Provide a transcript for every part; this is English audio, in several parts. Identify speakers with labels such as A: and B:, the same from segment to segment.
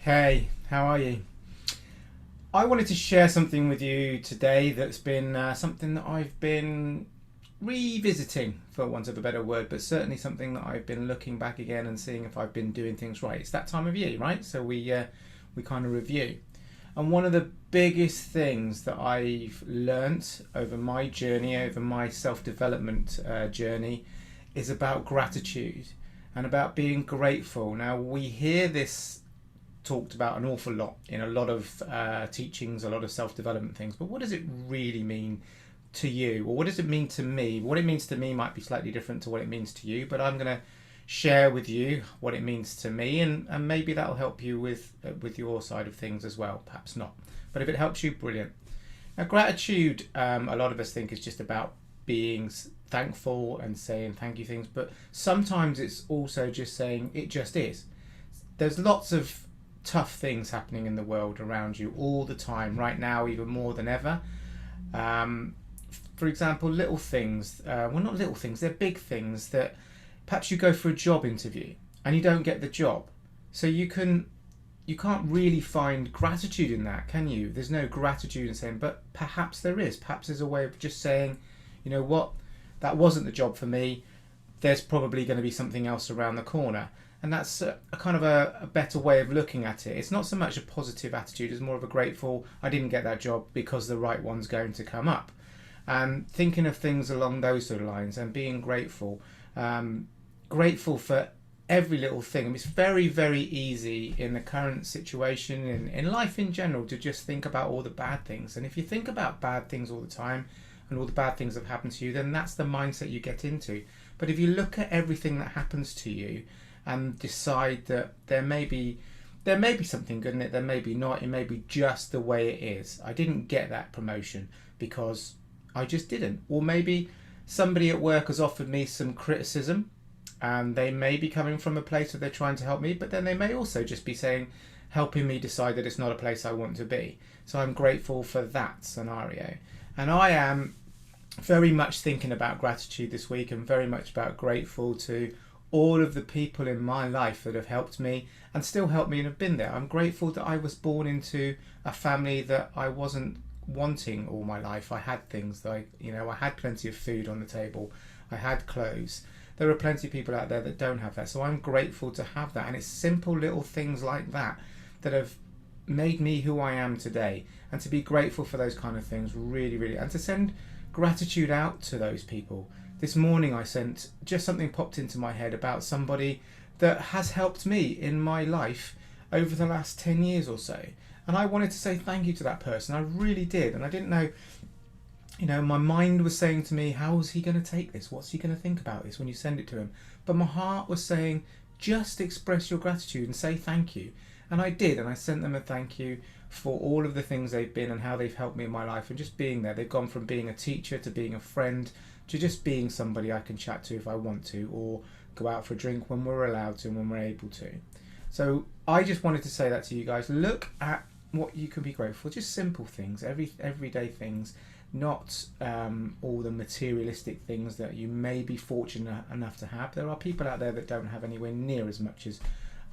A: Hey, how are you? I wanted to share something with you today that's been something that I've been revisiting, for want of a better word, but certainly something that I've been looking back again and seeing if I've been doing things right. It's that time of year, right? So we kind of review. And one of the biggest things that I've learnt over my journey, over my self development journey, is about gratitude and about being grateful. Now, we hear this talked about an awful lot in a lot of teachings, a lot of self development things, but what does it really mean to you? Or what does it mean to me? What it means to me might be slightly different to what it means to you, but I'm going to share with you what it means to me, and maybe that'll help you with your side of things as well. Perhaps not, but if it helps you, brilliant. Now, gratitude, a lot of us think is just about being thankful and saying thank you things, but sometimes it's also just saying it just is. There's lots of tough things happening in the world around you all the time, right now, even more than ever. Um, for example, little things, well, not little things, they're big things that perhaps you go for a job interview and you don't get the job. So you can't really find gratitude in that, can you? There's no gratitude in saying, but perhaps there is. Perhaps there's a way of just saying, you know what, that wasn't the job for me. There's probably going to be something else around the corner. And that's a kind of a better way of looking at it. It's not so much a positive attitude, it's more of a grateful, I didn't get that job because the right one's going to come up. And thinking of things along those sort of lines and being grateful. Grateful for every little thing. I mean, it's very, very easy in the current situation, in life in general, to just think about all the bad things. And if you think about bad things all the time and all the bad things that have happened to you, then that's the mindset you get into. But if you look at everything that happens to you and decide that there may be something good in it, there may be not, it may be just the way it is. I didn't get that promotion because I just didn't. Or maybe somebody at work has offered me some criticism and they may be coming from a place where they're trying to help me, but then they may also just be saying, helping me decide that it's not a place I want to be. So I'm grateful for that scenario. And I am very much thinking about gratitude this week and very much about grateful to all of the people in my life that have helped me and still help me and have been there. I'm grateful that I was born into a family that I wasn't wanting all my life. I had things like, I had plenty of food on the table. I had clothes. There are plenty of people out there that don't have that. So I'm grateful to have that. And it's simple little things like that that have made me who I am today. And to be grateful for those kind of things, really, really, and to send gratitude out to those people. This morning I sent, just something popped into my head about somebody that has helped me in my life over the last 10 years or so. And I wanted to say thank you to that person. I really did. And I didn't know, my mind was saying to me, how is he going to take this? What's he going to think about this when you send it to him? But my heart was saying, just express your gratitude and say thank you. And I did. And I sent them a thank you for all of the things they've been and how they've helped me in my life and just being there. They've gone from being a teacher to being a friend to just being somebody I can chat to if I want to, or go out for a drink when we're allowed to and when we're able to. So I just wanted to say that to you guys. Look at what you can be grateful for. Just simple things, everyday things, not all the materialistic things that you may be fortunate enough to have. There are people out there that don't have anywhere near as much as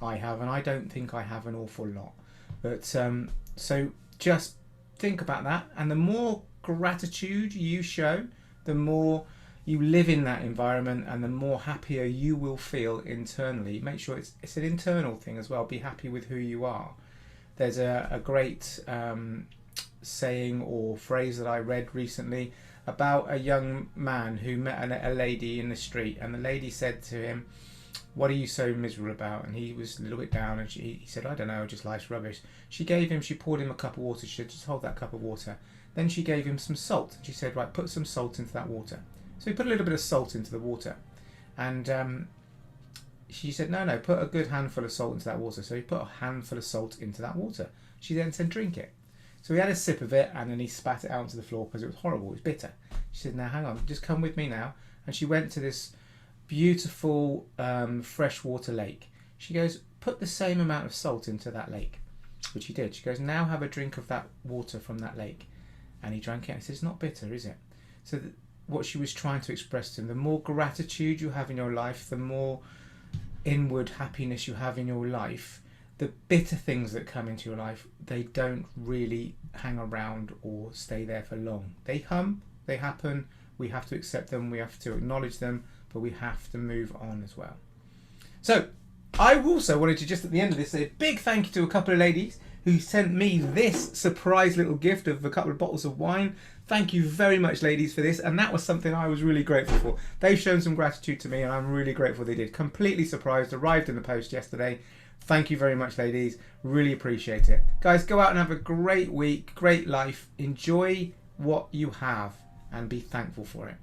A: I have, and I don't think I have an awful lot. But so just think about that, and the more gratitude you show, the more you live in that environment and the more happier you will feel internally. Make sure it's an internal thing as well. Be happy with who you are. There's a great saying or phrase that I read recently about a young man who met a lady in the street, and the lady said to him, what are you so miserable about? And he was a little bit down, and he said, I don't know, just life's rubbish. She poured him a cup of water. She said, just hold that cup of water. Then she gave him some salt. She said, right, put some salt into that water. So he put a little bit of salt into the water. And she said, no, put a good handful of salt into that water. So he put a handful of salt into that water. She then said, drink it. So he had a sip of it, and then he spat it out onto the floor because it was horrible. It was bitter. She said, now hang on, just come with me now. And she went to this beautiful freshwater lake. She goes, put the same amount of salt into that lake, which he did. She goes, now have a drink of that water from that lake. And he drank it, and he said, it's not bitter, is it? So what she was trying to express to him, the more gratitude you have in your life, the more inward happiness you have in your life, the bitter things that come into your life, they don't really hang around or stay there for long. They come, they happen, we have to accept them, we have to acknowledge them, but we have to move on as well. So I also wanted to just at the end of this say a big thank you to a couple of ladies who sent me this surprise little gift of a couple of bottles of wine. Thank you very much, ladies, for this, and that was something I was really grateful for. They've shown some gratitude to me, and I'm really grateful they did. Completely surprised, arrived in the post yesterday. Thank you very much, ladies. Really appreciate it. Guys, go out and have a great week, great life. Enjoy what you have and be thankful for it.